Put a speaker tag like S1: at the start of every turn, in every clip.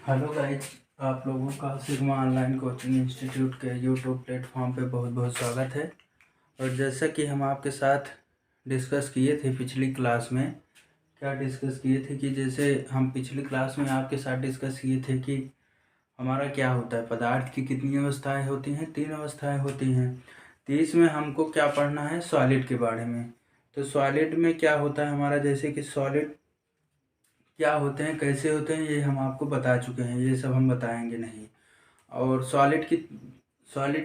S1: Hello guys, आप लोगों का सिग्मा ऑनलाइन कोचिंग इंस्टीट्यूट के यूट्यूब प्लेटफॉर्म पे बहुत बहुत स्वागत है। और जैसा कि हम आपके साथ डिस्कस किए थे पिछली क्लास में, क्या डिस्कस किए थे कि जैसे हम पिछली क्लास में आपके साथ डिस्कस किए थे कि हमारा क्या होता है, पदार्थ की कितनी अवस्थाएं होती हैं, 3 अवस्थाएं होती हैं। तो इसमें हमको क्या पढ़ना है, सॉलिड के बारे में। तो सॉलिड में क्या होता है हमारा, जैसे कि सॉलिड क्या होते हैं, कैसे होते हैं, ये हम आपको बता चुके हैं, ये सब हम बताएंगे नहीं। और सॉलिड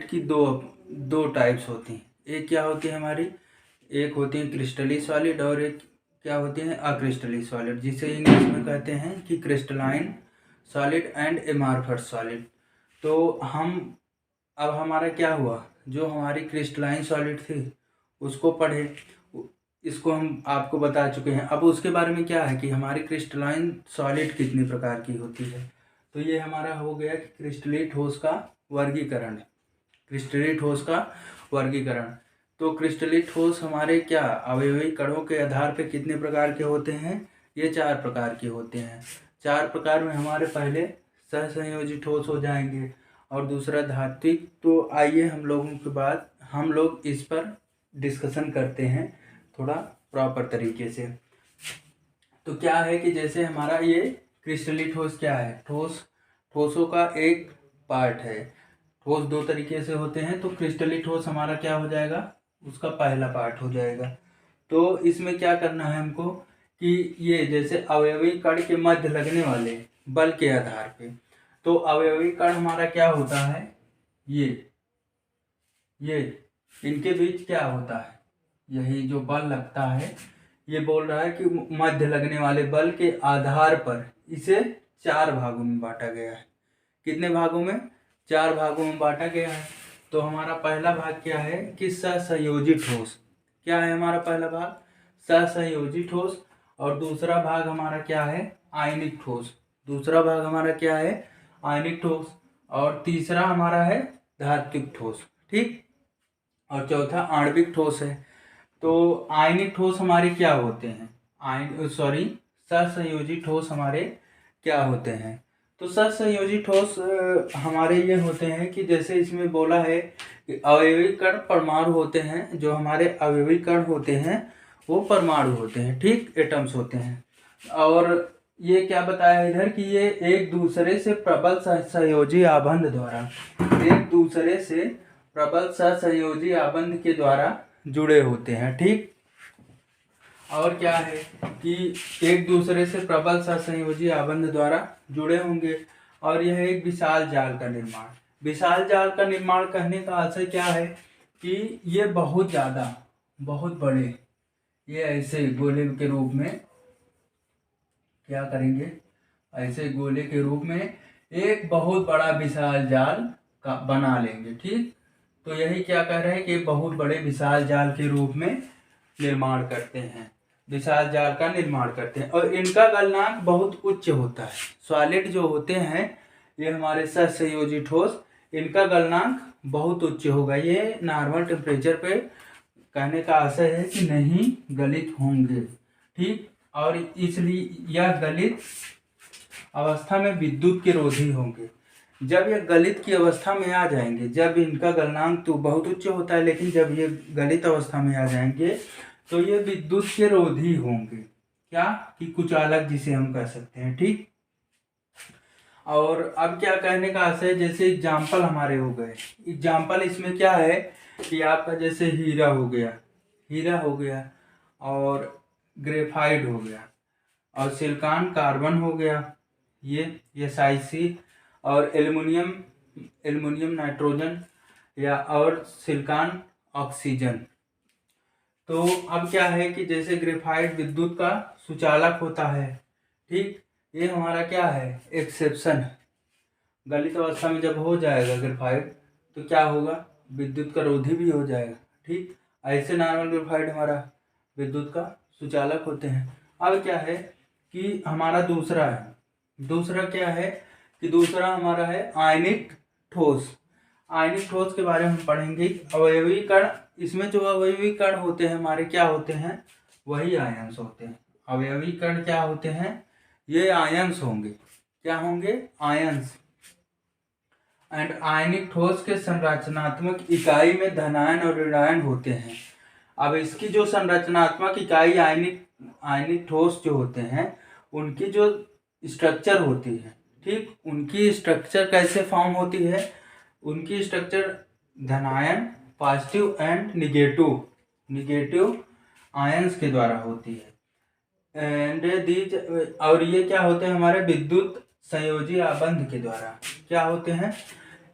S1: की दो दो टाइप्स होती हैं। एक क्या होती है हमारी, एक होती है क्रिस्टली सॉलिड और एक क्या होती है अक्रिस्टली सॉलिड, जिसे इंग्लिश में कहते हैं कि crystalline solid and amorphous solid. तो हम अब हमारा क्या हुआ, जो हमारी क्रिस्टलाइन सॉलिड थी उसको पढ़े, इसको हम आपको बता चुके हैं। अब उसके बारे में क्या है कि हमारी क्रिस्टलाइन सॉलिड कितने प्रकार की होती है। तो ये हमारा हो गया कि क्रिस्टली ठोस का वर्गीकरण, क्रिस्टली ठोस का वर्गीकरण। तो क्रिस्टली ठोस हमारे क्या अवयवी कणों के आधार पे कितने प्रकार के होते हैं, ये 4 प्रकार के होते हैं। 4 प्रकार में हमारे पहले सहसंयोजी ठोस हो जाएंगे और दूसरा धात्विक। तो आइए हम लोग इस पर डिस्कशन करते हैं थोड़ा प्रॉपर तरीके से। तो क्या है कि जैसे हमारा ये क्रिस्टली ठोस क्या है, ठोसों का एक पार्ट है। ठोस 2 तरीके से होते हैं, तो क्रिस्टली ठोस हमारा क्या हो जाएगा, उसका पहला पार्ट हो जाएगा। तो इसमें क्या करना है हमको कि ये जैसे अवयवी कण के मध्य लगने वाले बल के आधार पे, तो अवयवी कण हमारा क्या होता है, ये इनके बीच क्या होता है, यही जो बल लगता है, ये बोल रहा है कि मध्य लगने वाले बल के आधार पर इसे 4 भागों में बांटा गया है। कितने भागों में, 4 भागों में बांटा गया है। तो हमारा पहला भाग क्या है कि सहसंयोजी ठोस। क्या है हमारा पहला भाग, सहसंयोजी ठोस। और दूसरा भाग हमारा क्या है, आयनिक ठोस। दूसरा भाग हमारा क्या है, आयनिक ठोस। और तीसरा हमारा है धात्विक ठोस, ठीक। और चौथा आणविक ठोस है। तो आयनिक ठोस हमारे क्या होते हैं, सहसंयोजी ठोस हमारे क्या होते हैं। तो सहसंयोजी ठोस हमारे ये होते हैं कि जैसे इसमें बोला है कि अवयवी कण परमाणु होते हैं, जो हमारे अवयवी कण होते हैं वो परमाणु होते हैं, ठीक, एटम्स होते हैं। और ये क्या बताया इधर कि ये एक दूसरे से प्रबल सहसंयोजी आबंध द्वारा, एक दूसरे से प्रबल सहसंयोजी आबंध के द्वारा जुड़े होते हैं, ठीक। और क्या है कि एक दूसरे से प्रबल सहसंयोजी आबंध द्वारा जुड़े होंगे। और यह एक विशाल जाल का निर्माण, विशाल जाल का निर्माण कहने का आशय क्या है कि ये बहुत ज़्यादा, बहुत बड़े, ये ऐसे गोले के रूप में क्या करेंगे, ऐसे गोले के रूप में एक बहुत बड़ा विशाल जाल का बना लेंगे, ठीक। तो यही क्या कह रहे हैं कि बहुत बड़े विशाल जाल के रूप में निर्माण करते हैं, विशाल जाल का निर्माण करते हैं। और इनका गलनांक बहुत उच्च होता है। सॉलिड जो होते हैं ये हमारे सहसंयोजी ठोस, इनका गलनांक बहुत उच्च होगा। ये नॉर्मल टेम्परेचर पे कहने का आशय है कि नहीं गलित होंगे, ठीक। और इसलिए यह गलित अवस्था में विद्युत के रोधी होंगे। जब ये गलित की अवस्था में आ जाएंगे, जब इनका गलनांक तो बहुत उच्च होता है, लेकिन जब ये गलित अवस्था में आ जाएंगे तो ये विद्युत के रोधी होंगे, क्या कि कुचालक जिसे हम कह सकते हैं, ठीक। और अब क्या कहने का आशय, जैसे एग्जाम्पल हमारे हो गए। एग्जाम्पल इसमें क्या है कि आपका जैसे हीरा हो गया और ग्रेफाइट हो गया और सिलिकॉन कार्बन हो गया, ये SiC, और एल्युमिनियम नाइट्रोजन या और सिलिकॉन ऑक्सीजन। तो अब क्या है कि जैसे ग्रेफाइट विद्युत का सुचालक होता है, ठीक। ये हमारा क्या है, एक्सेप्शन है। गलित अवस्था में जब हो जाएगा ग्रेफाइट तो क्या होगा, विद्युत का रोधी भी हो जाएगा, ठीक। ऐसे नॉर्मल ग्रेफाइट हमारा विद्युत का सुचालक होते हैं। अब क्या है कि हमारा दूसरा क्या है कि दूसरा हमारा है आयनिक ठोस। आयनिक ठोस के बारे में हम पढ़ेंगे। अवयवी कण, इसमें जो अवयवी कण होते हैं हमारे क्या होते हैं, वही आयंस होते हैं। अवयवी कण क्या होते हैं, ये आयंस होंगे, क्या होंगे, आयंस। एंड आयनिक ठोस के संरचनात्मक इकाई में धनायन और ऋणायन होते हैं। अब इसकी जो संरचनात्मक इकाई आयनिक ठोस जो होते हैं उनकी जो स्ट्रक्चर होती है, ठीक, उनकी स्ट्रक्चर कैसे फॉर्म होती है, उनकी स्ट्रक्चर धनायन, पॉजिटिव एंड निगेटिव आयंस के द्वारा होती है। एंड दीज, और ये क्या होते हैं हमारे विद्युत संयोजी आबंध के द्वारा। क्या होते हैं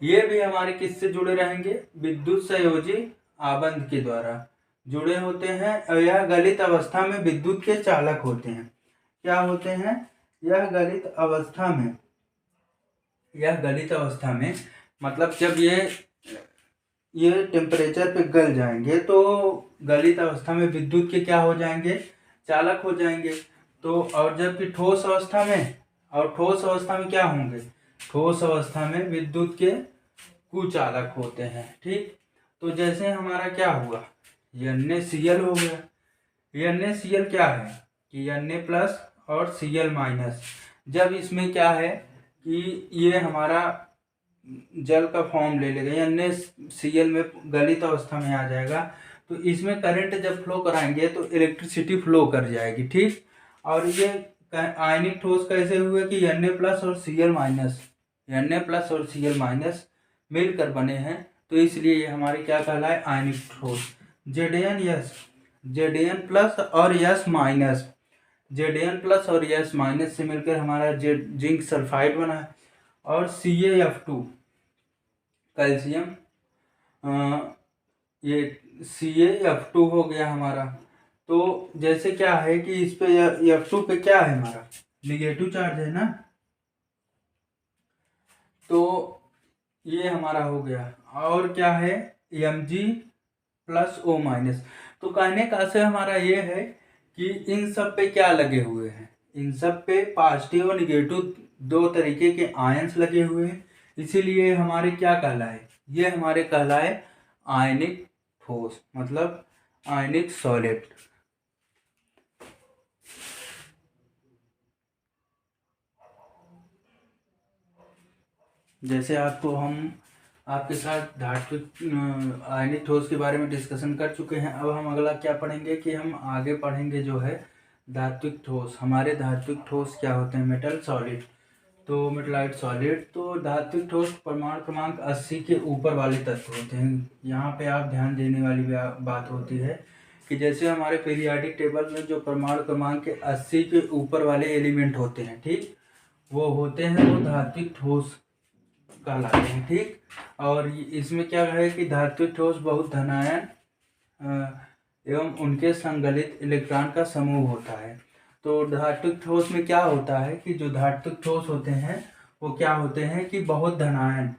S1: ये भी हमारे किससे जुड़े रहेंगे, विद्युत संयोजी आबंध के द्वारा जुड़े होते हैं। और यह गलित अवस्था में विद्युत के चालक होते हैं। क्या होते हैं, यह गलित अवस्था में मतलब जब ये टेम्परेचर पे गल जाएंगे तो गलित अवस्था में विद्युत के क्या हो जाएंगे, चालक हो जाएंगे। तो और जबकि ठोस अवस्था में क्या होंगे, ठोस अवस्था में विद्युत के कुचालक होते हैं, ठीक। तो जैसे हमारा क्या हुआ, NaCl हो गया। NaCl क्या है कि Na+ और Cl-। जब इसमें क्या है कि ये हमारा जल का फॉर्म ले लेगा, NaCl में गलित अवस्था में आ जाएगा, तो इसमें करंट जब फ्लो कराएंगे तो इलेक्ट्रिसिटी फ्लो कर जाएगी, ठीक। और ये आयनिक ठोस कैसे हुए कि Na+ और Cl- मिलकर बने हैं, तो इसलिए ये हमारे क्या कहलाए, आयनिक ठोस। Zn+ और S- से मिलकर हमारा जिंक सल्फाइड बना है। और CaF2 कैल्शियम, ये CaF2 हो गया हमारा। तो जैसे क्या है कि इस पे F2 पे क्या है हमारा निगेटिव चार्ज है ना, तो ये हमारा हो गया। और क्या है Mg+O-। तो कहने का आशय हमारा ये है कि इन सब पे क्या लगे हुए हैं, इन सब पे पॉजिटिव और निगेटिव दो तरीके के आयंस लगे हुए हैं, इसीलिए हमारे क्या कहलाए, ये हमारे कहलाए आयनिक ठोस, मतलब आयनिक सॉलिड। जैसे हम आपके साथ धात्विक आयनिक ठोस के बारे में डिस्कशन कर चुके हैं। अब हम अगला क्या पढ़ेंगे कि हम आगे पढ़ेंगे जो है धात्विक ठोस। हमारे धात्विक ठोस क्या होते हैं, मेटल सॉलिड, तो मेटलाइट सॉलिड। तो धात्विक ठोस परमाणु क्रमांक 80 के ऊपर वाले तत्व होते हैं। यहाँ पे आप ध्यान देने वाली बात होती है कि जैसे हमारे पीरियाडिक टेबल में जो परमाणु क्रमांक के 80 के ऊपर वाले एलिमेंट होते हैं, ठीक, वो होते हैं वो धात्विक ठोस कहलाते हैं, ठीक। और इसमें क्या है कि धात्विक ठोस बहुत धनायन एवं उनके संगलित इलेक्ट्रॉन का समूह होता है। तो धात्विक ठोस में क्या होता है कि जो धात्विक ठोस होते हैं वो क्या होते हैं कि बहुत धनायन,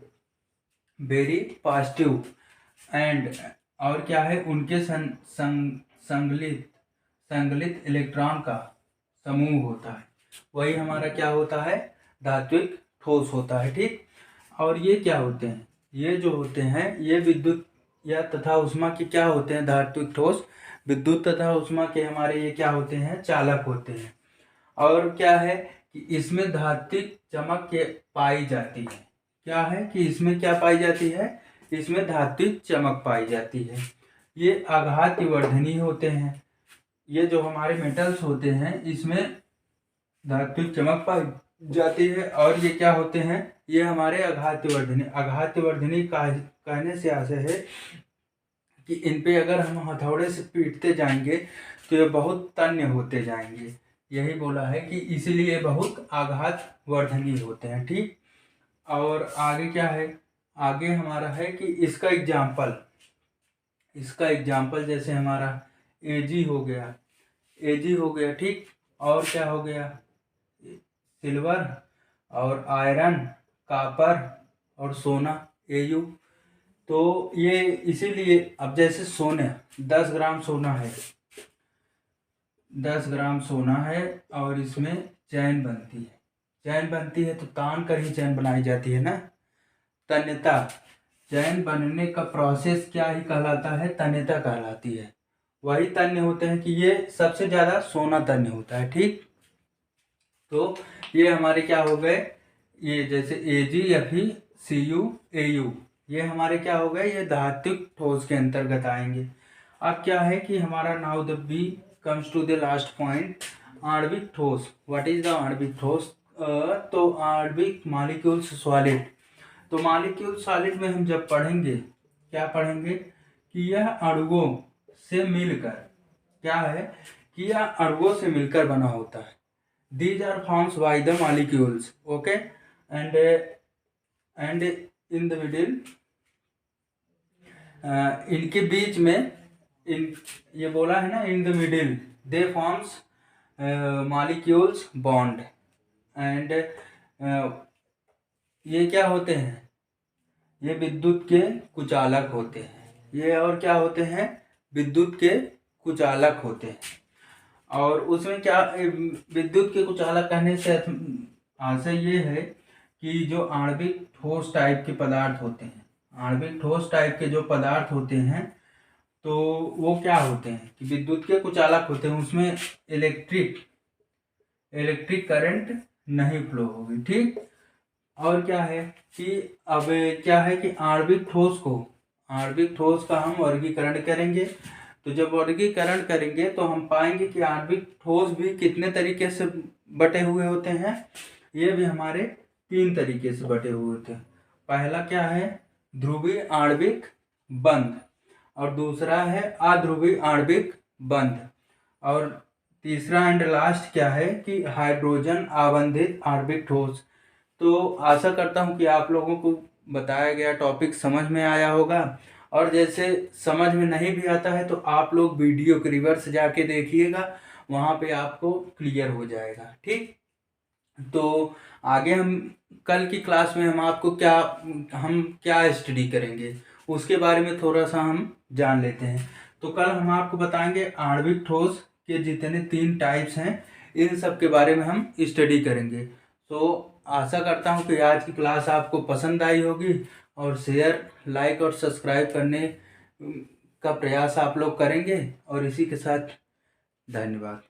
S1: वेरी पॉजिटिव, एंड और क्या है उनके संगलित इलेक्ट्रॉन का समूह होता है, वही हमारा क्या होता है, धात्विक ठोस होता है, ठीक। और ये क्या होते हैं, ये जो होते हैं ये विद्युत या तथा उष्मा के क्या होते हैं, धात्विक ठोस विद्युत तथा उष्मा के हमारे ये क्या होते हैं, चालक होते हैं। और क्या है कि इसमें धात्विक चमक के पाई जाती है। क्या है कि इसमें क्या पाई जाती है, इसमें धात्विक चमक पाई जाती है। ये आघात्य वर्धनी होते हैं। ये जो हमारे मेटल्स होते हैं इसमें धात्विक चमक पाई जाती है। और ये क्या होते हैं, ये हमारे आघात्य वर्धनी कहने से आशय है कि इन पे अगर हम हथौड़े से पीटते जाएंगे तो ये बहुत तन्य होते जाएंगे। यही बोला है कि इसीलिए बहुत आघात वर्धनी होते हैं, ठीक। और आगे क्या है, आगे हमारा है कि इसका एग्जाम्पल जैसे हमारा Ag हो गया, ठीक। और क्या हो गया, सिल्वर और आयरन, कापर और सोना, Au। तो ये इसीलिए अब जैसे सोने 10 ग्राम सोना है, 10 ग्राम सोना है और इसमें चैन बनती है तो तान कर ही चैन बनाई जाती है ना, तन्यता। चैन बनने का प्रोसेस क्या ही कहलाता है, तन्यता कहलाती है। वही तन्य होते हैं कि ये सबसे ज़्यादा सोना तन्य होता है, ठीक। तो ये हमारे क्या हो गए, ये जैसे AgFeCuAu, ये हमारे क्या हो गए, ये धात्विक ठोस के अंतर्गत आएंगे। अब क्या है कि हमारा now the be comes to the last point, आणविक ठोस। व्हाट इज द आणविक ठोस? तो आणविक मॉलिक्यूल्स सॉलिड। तो मॉलिक्यूल सॉलिड में हम जब पढ़ेंगे, क्या पढ़ेंगे कि यह अणुओं से मिलकर, क्या है कि यह अणुओं से मिलकर बना होता है। These are formed by the molecules, okay, and in the middle, इनके बीच में, ये बोला है ना, in the middle they forms molecules bond, and ये क्या होते हैं, ये विद्युत के कुचालक होते हैं। ये और क्या होते हैं, विद्युत के कुचालक होते हैं। और उसमें क्या, विद्युत के कुचालक कहने से आशय ये है कि जो आणविक ठोस टाइप के पदार्थ होते हैं, आणविक ठोस टाइप के जो पदार्थ होते हैं, तो वो क्या होते हैं कि विद्युत के कुचालक होते हैं, उसमें इलेक्ट्रिक करंट नहीं फ्लो होगी, ठीक। और क्या है कि अब क्या है कि आणविक ठोस का हम वर्गीकरण करेंगे। तो जब वर्गीकरण करेंगे तो हम पाएंगे कि आणविक ठोस भी कितने तरीके से बटे हुए होते हैं। ये भी हमारे 3 तरीके से बटे हुए होते हैं। पहला क्या है, ध्रुवीय आणविक बंध, और दूसरा है अध्रुवीय आणविक बंध, और तीसरा एंड लास्ट क्या है कि हाइड्रोजन आबंधित आणविक ठोस। तो आशा करता हूँ कि आप लोगों को बताया गया टॉपिक समझ में आया होगा, और जैसे समझ में नहीं भी आता है तो आप लोग वीडियो को रिवर्स जाके देखिएगा, वहाँ पे आपको क्लियर हो जाएगा, ठीक। तो आगे हम कल की क्लास में हम क्या स्टडी करेंगे उसके बारे में थोड़ा सा हम जान लेते हैं। तो कल हम आपको बताएंगे आणविक ठोस के जितने 3 टाइप्स हैं, इन सब के बारे में हम स्टडी करेंगे। तो आशा करता हूँ कि आज की क्लास आपको पसंद आई होगी, और शेयर, लाइक और सब्सक्राइब करने का प्रयास आप लोग करेंगे। और इसी के साथ धन्यवाद।